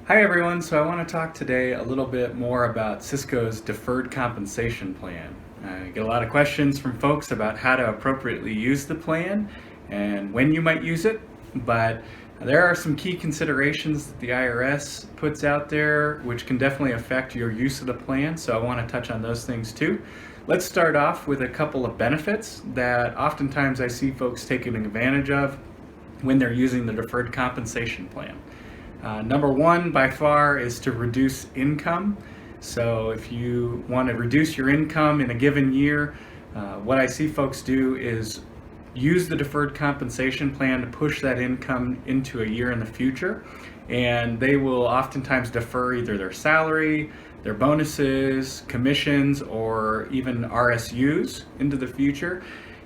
Hi everyone, so I want to talk today a little bit more about Cisco's Deferred Compensation Plan. I get a lot of questions from folks about how to appropriately use the plan and when you might use it, but there are some key considerations that the IRS puts out there which can definitely affect your use of the plan, so I want to touch on those things too. Let's start off with a couple of benefits that oftentimes I see folks taking advantage of when they're using the Deferred Compensation Plan. Number one, by far, is to reduce income. So if you want to reduce your income in a given year, what I see folks do is use the deferred compensation plan to push that income into a year in the future. And they will oftentimes defer either their salary, their bonuses, commissions, or even RSUs into the future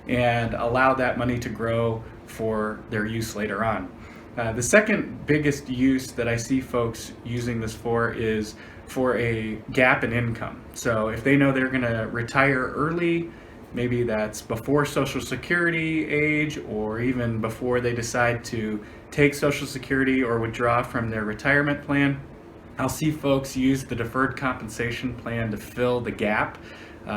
and allow that money to grow for their use later on. The second biggest use that I see folks using this for is for a gap in income. So if they know they're going to retire early, maybe that's before Social Security age or even before they decide to take Social Security or withdraw from their retirement plan, I'll see folks use the deferred compensation plan to fill the gap,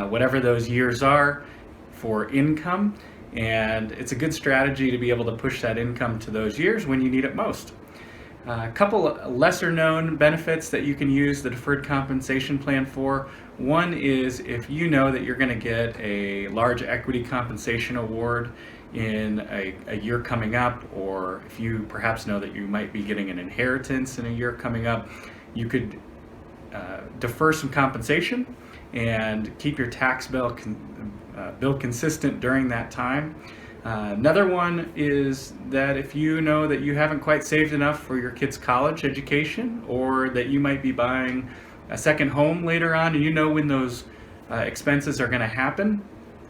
whatever those years are, for income. And it's a good strategy to be able to push that income to those years when you need it most. A couple lesser known benefits that you can use the deferred compensation plan for. One is if you know that you're going to get a large equity compensation award in a year coming up, or if you perhaps know that you might be getting an inheritance in a year coming up, you could defer some compensation and keep your tax bill consistent during that time. Another one is that if you know that you haven't quite saved enough for your kid's college education, or that you might be buying a second home later on and you know when those expenses are going to happen,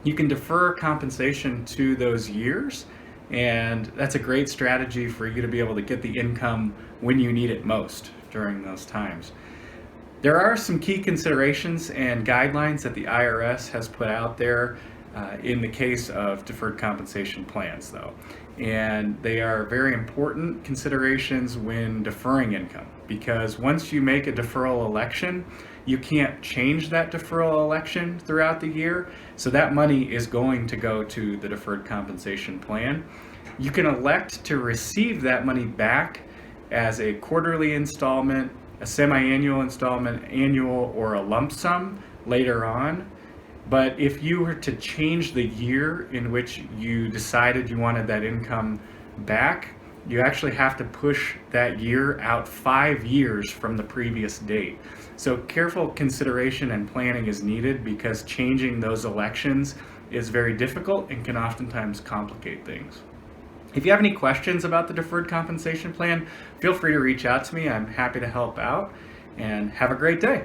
you can defer compensation to those years, and that's a great strategy for you to be able to get the income when you need it most during those times. There are some key considerations and guidelines that the IRS has put out there in the case of deferred compensation plans, though. And they are very important considerations when deferring income, because once you make a deferral election, you can't change that deferral election throughout the year. So that money is going to go to the deferred compensation plan. You can elect to receive that money back as a quarterly installment, a semi-annual installment, annual, or a lump sum later on. But if you were to change the year in which you decided you wanted that income back, you actually have to push that year out 5 years from the previous date. So careful consideration and planning is needed, because changing those elections is very difficult and can oftentimes complicate things. If you have any questions about the deferred compensation plan, feel free to reach out to me. I'm happy to help out, and have a great day.